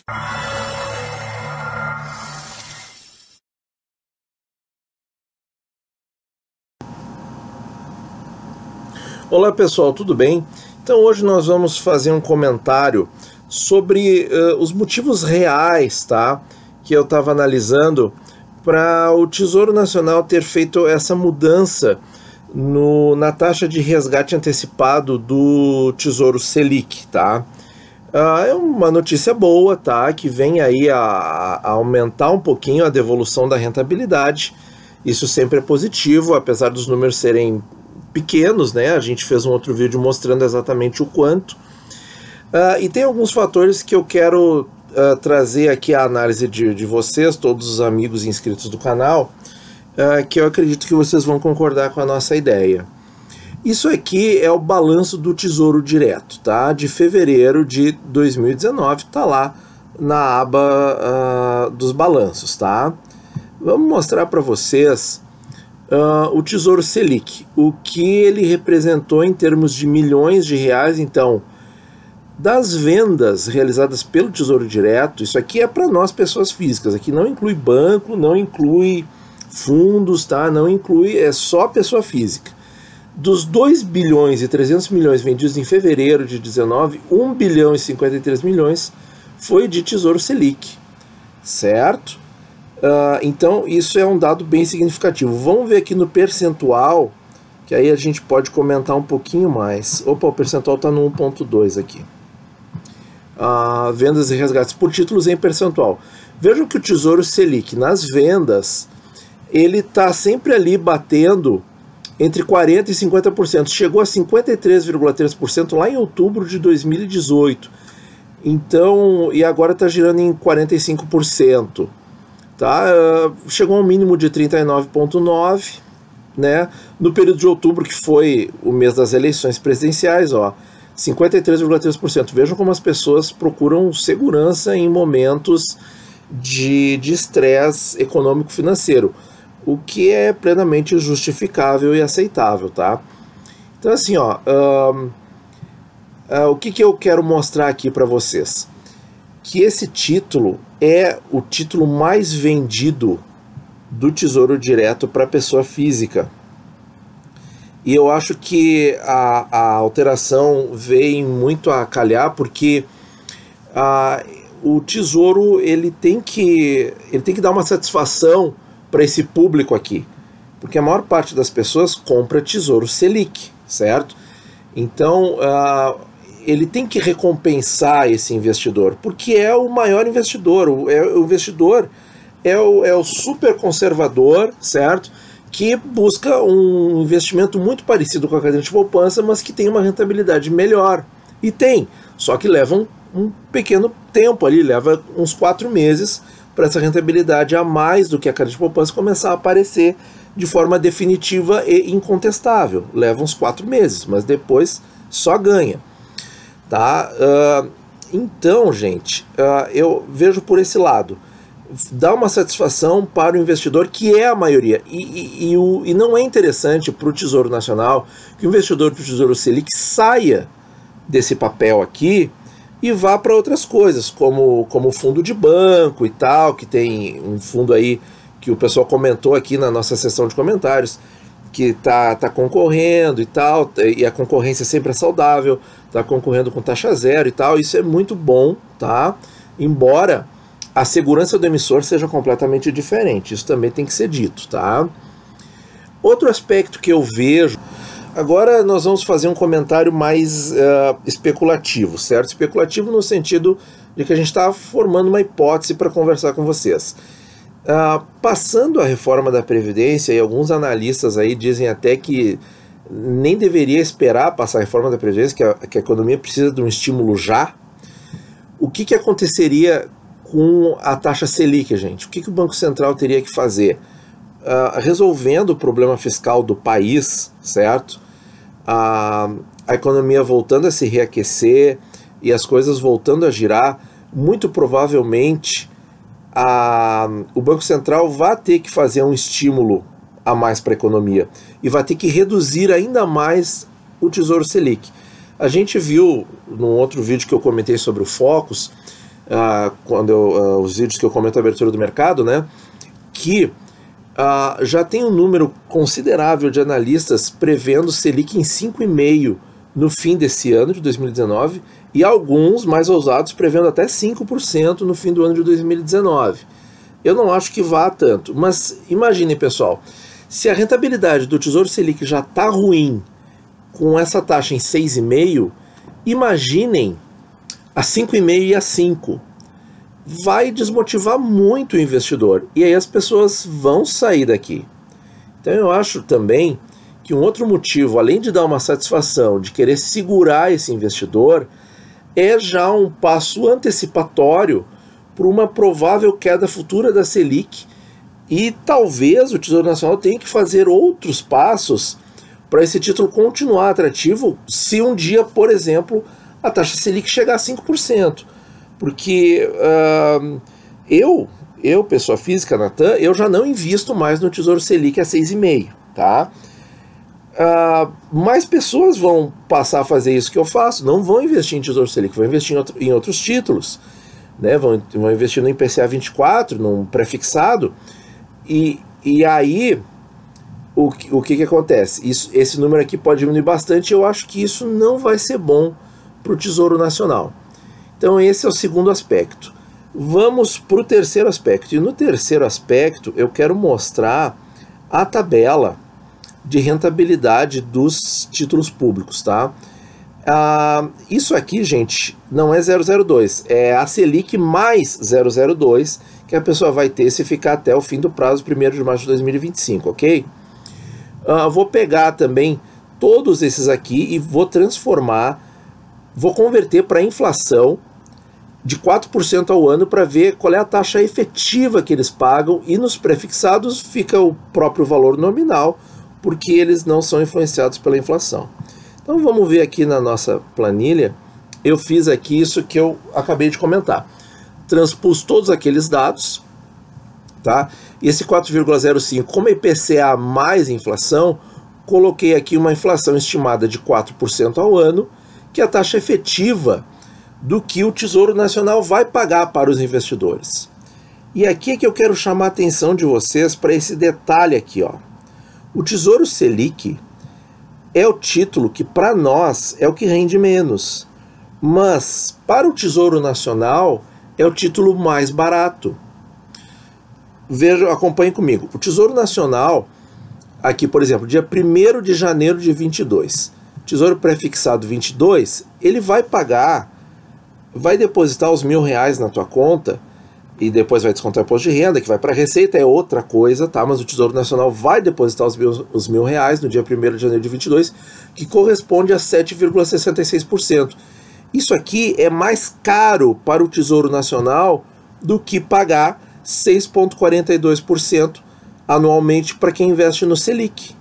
Olá pessoal, tudo bem? Então hoje nós vamos fazer um comentário sobre os motivos reais, tá? Que eu estava analisando para o Tesouro Nacional ter feito essa mudança na taxa de resgate antecipado do Tesouro Selic, tá? É uma notícia boa, tá? Que vem aí a aumentar um pouquinho a devolução da rentabilidade. Isso sempre é positivo, apesar dos números serem pequenos, né? A gente fez um outro vídeo mostrando exatamente o quanto. E tem alguns fatores que eu quero trazer aqui a análise de vocês, todos os amigos inscritos do canal, que eu acredito que vocês vão concordar com a nossa ideia. Isso aqui é o balanço do Tesouro Direto, tá? De fevereiro de 2019, tá lá na aba dos balanços, tá? Vamos mostrar para vocês o Tesouro Selic, o que ele representou em termos de milhões de reais. Então, das vendas realizadas pelo Tesouro Direto, isso aqui é para nós pessoas físicas, aqui não inclui banco, não inclui fundos, tá? Não inclui, é só pessoa física. Dos 2 bilhões e 300 milhões vendidos em fevereiro de 19, 1 bilhão e 53 milhões foi de Tesouro Selic, certo? Então isso é um dado bem significativo. Vamos ver aqui no percentual, que aí a gente pode comentar um pouquinho mais. Opa, o percentual está no 1.2 aqui. Vendas e resgates por títulos em percentual. Vejam que o Tesouro Selic nas vendas, ele está sempre ali batendo entre 40% e 50%. Chegou a 53,3% lá em outubro de 2018. Então, e agora está girando em 45%. Tá? Chegou a um mínimo de 39,9%, né? No período de outubro, que foi o mês das eleições presidenciais, 53,3%. Vejam como as pessoas procuram segurança em momentos de estresse econômico-financeiro, o que é plenamente justificável e aceitável, tá? Então, assim, o que eu quero mostrar aqui para vocês? Que esse título é o título mais vendido do Tesouro Direto para pessoa física. E eu acho que a alteração vem muito a calhar, porque o Tesouro ele tem que dar uma satisfação para esse público aqui, porque a maior parte das pessoas compra Tesouro Selic, certo? Então ele tem que recompensar esse investidor, porque é o maior investidor. O investidor é o super conservador, certo? Que busca um investimento muito parecido com a caderneta de poupança, mas que tem uma rentabilidade melhor. E tem, só que leva um pequeno tempo ali, leva uns 4 meses para essa rentabilidade a mais do que a caderneta de poupança começar a aparecer de forma definitiva e incontestável. Leva uns 4 meses, mas depois só ganha. Tá? Então, gente, eu vejo por esse lado. Dá uma satisfação para o investidor, que é a maioria. E não é interessante para o Tesouro Nacional que o investidor do Tesouro Selic saia desse papel aqui e vá para outras coisas, como fundo de banco e tal, que tem um fundo aí que o pessoal comentou aqui na nossa sessão de comentários, que tá concorrendo e tal, e a concorrência sempre é saudável, tá concorrendo com taxa zero e tal, isso é muito bom, tá? Embora a segurança do emissor seja completamente diferente, isso também tem que ser dito, tá? Outro aspecto que eu vejo, agora nós vamos fazer um comentário mais especulativo, certo? Especulativo no sentido de que a gente está formando uma hipótese para conversar com vocês. Passando a reforma da Previdência, e alguns analistas aí dizem até que nem deveria esperar passar a reforma da Previdência, que a economia precisa de um estímulo já. O que aconteceria com a taxa Selic, gente? O que o Banco Central teria que fazer? Resolvendo o problema fiscal do país, certo? A economia voltando a se reaquecer e as coisas voltando a girar, muito provavelmente o Banco Central vai ter que fazer um estímulo a mais para a economia e vai ter que reduzir ainda mais o Tesouro Selic. A gente viu num outro vídeo que eu comentei sobre o Focus, os vídeos que eu comento a abertura do mercado, né, que já tem um número considerável de analistas prevendo Selic em 5,5% no fim desse ano de 2019, e alguns mais ousados prevendo até 5% no fim do ano de 2019. Eu não acho que vá tanto, mas imaginem, pessoal, se a rentabilidade do Tesouro Selic já está ruim com essa taxa em 6,5%, imaginem a 5,5% e a 5%. Vai desmotivar muito o investidor, e aí as pessoas vão sair daqui. Então eu acho também que um outro motivo, além de dar uma satisfação de querer segurar esse investidor, é já um passo antecipatório para uma provável queda futura da Selic, e talvez o Tesouro Nacional tenha que fazer outros passos para esse título continuar atrativo se um dia, por exemplo, a taxa Selic chegar a 5%. Porque eu, pessoa física, Natan, eu já não invisto mais no Tesouro Selic a 6,5%, tá? Mais pessoas vão passar a fazer isso que eu faço, não vão investir em Tesouro Selic, vão investir em outros títulos, né? Vão investir no IPCA 24, num pré-fixado, e aí o que acontece? Esse número aqui pode diminuir bastante, eu acho que isso não vai ser bom para o Tesouro Nacional. Então esse é o segundo aspecto. Vamos para o terceiro aspecto, e no terceiro aspecto eu quero mostrar a tabela de rentabilidade dos títulos públicos, tá? Isso aqui, gente, não é 0,02, é a Selic mais 0,02 que a pessoa vai ter se ficar até o fim do prazo, 1º de março de 2025, ok? Vou pegar também todos esses aqui e vou converter para inflação de 4% ao ano para ver qual é a taxa efetiva que eles pagam, e nos prefixados fica o próprio valor nominal, porque eles não são influenciados pela inflação. Então vamos ver aqui na nossa planilha, eu fiz aqui isso que eu acabei de comentar. Transpus todos aqueles dados, tá? E esse 4,05, como IPCA mais inflação, coloquei aqui uma inflação estimada de 4% ao ano, que é a taxa efetiva do que o Tesouro Nacional vai pagar para os investidores. E aqui é que eu quero chamar a atenção de vocês para esse detalhe aqui, ó. O Tesouro Selic é o título que, para nós, é o que rende menos. Mas, para o Tesouro Nacional, é o título mais barato. Veja, acompanhe comigo. O Tesouro Nacional, aqui, por exemplo, dia 1º de janeiro de 22, Tesouro Prefixado 22, ele vai depositar os R$1.000 na tua conta, e depois vai descontar o imposto de renda, que vai para a Receita, é outra coisa, tá? Mas o Tesouro Nacional vai depositar os R$1.000 no dia 1º de janeiro de 22, que corresponde a 7,66%. Isso aqui é mais caro para o Tesouro Nacional do que pagar 6,42% anualmente para quem investe no Selic.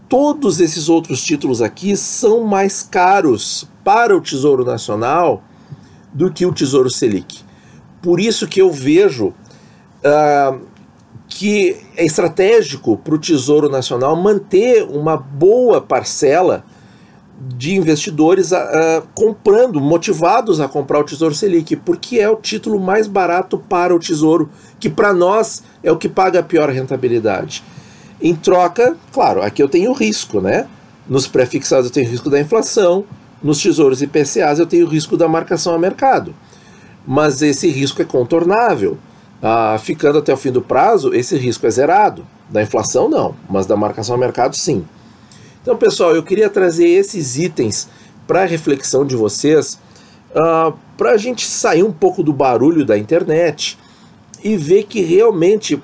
Todos esses outros títulos aqui são mais caros para o Tesouro Nacional do que o Tesouro Selic. Por isso que eu vejo que é estratégico para o Tesouro Nacional manter uma boa parcela de investidores motivados a comprar o Tesouro Selic, porque é o título mais barato para o Tesouro, que para nós é o que paga a pior rentabilidade. Em troca, claro, aqui eu tenho risco, né? Nos pré-fixados eu tenho risco da inflação, nos tesouros IPCAs eu tenho risco da marcação a mercado. Mas esse risco é contornável. Ficando até o fim do prazo, esse risco é zerado. Da inflação não, mas da marcação a mercado sim. Então, pessoal, eu queria trazer esses itens para a reflexão de vocês, para a gente sair um pouco do barulho da internet e ver que realmente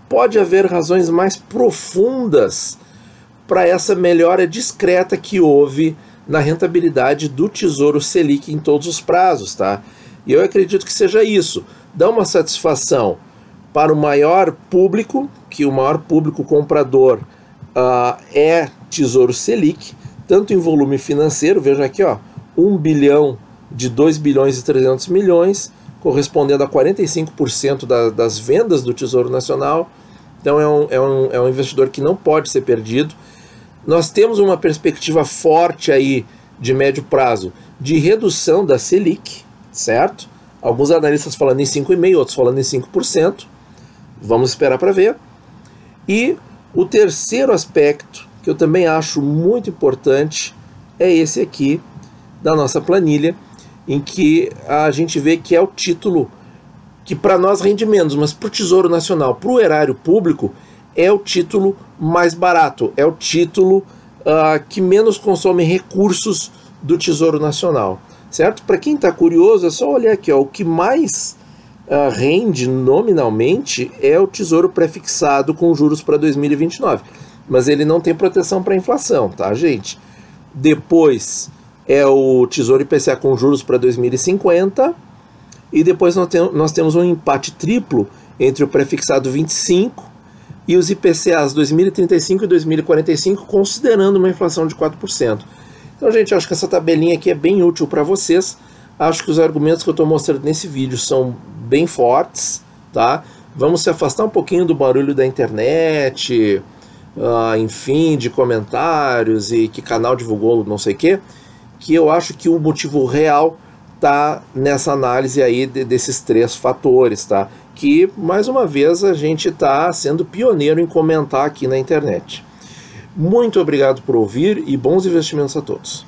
pode haver razões mais profundas para essa melhora discreta que houve na rentabilidade do Tesouro Selic em todos os prazos, tá? E eu acredito que seja isso. Dá uma satisfação para o maior público, que o maior público comprador é Tesouro Selic, tanto em volume financeiro, veja aqui, ó, 1 bilhão de 2 bilhões e 300 milhões, correspondendo a 45% das vendas do Tesouro Nacional. Então é um investidor que não pode ser perdido. Nós temos uma perspectiva forte aí de médio prazo de redução da Selic, certo? Alguns analistas falando em 5,5%, outros falando em 5%. Vamos esperar para ver. E o terceiro aspecto, que eu também acho muito importante, é esse aqui da nossa planilha, em que a gente vê que é o título que para nós rende menos, mas para o Tesouro Nacional, para o erário público, é o título mais barato, é o título que menos consome recursos do Tesouro Nacional, certo? Para quem está curioso, é só olhar aqui, ó, o que mais rende nominalmente é o Tesouro Prefixado com juros para 2029, mas ele não tem proteção para a inflação, tá, gente? Depois é o Tesouro IPCA com juros para 2050, e depois nós temos um empate triplo entre o Prefixado 25 e os IPCAs 2035 e 2045, considerando uma inflação de 4%. Então, gente, acho que essa tabelinha aqui é bem útil para vocês. Acho que os argumentos que eu estou mostrando nesse vídeo são bem fortes, tá? Vamos se afastar um pouquinho do barulho da internet, enfim, de comentários e que canal divulgou não sei o quê, que eu acho que o motivo real tá nessa análise aí desses três fatores, tá? Que, mais uma vez, a gente está sendo pioneiro em comentar aqui na internet. Muito obrigado por ouvir e bons investimentos a todos.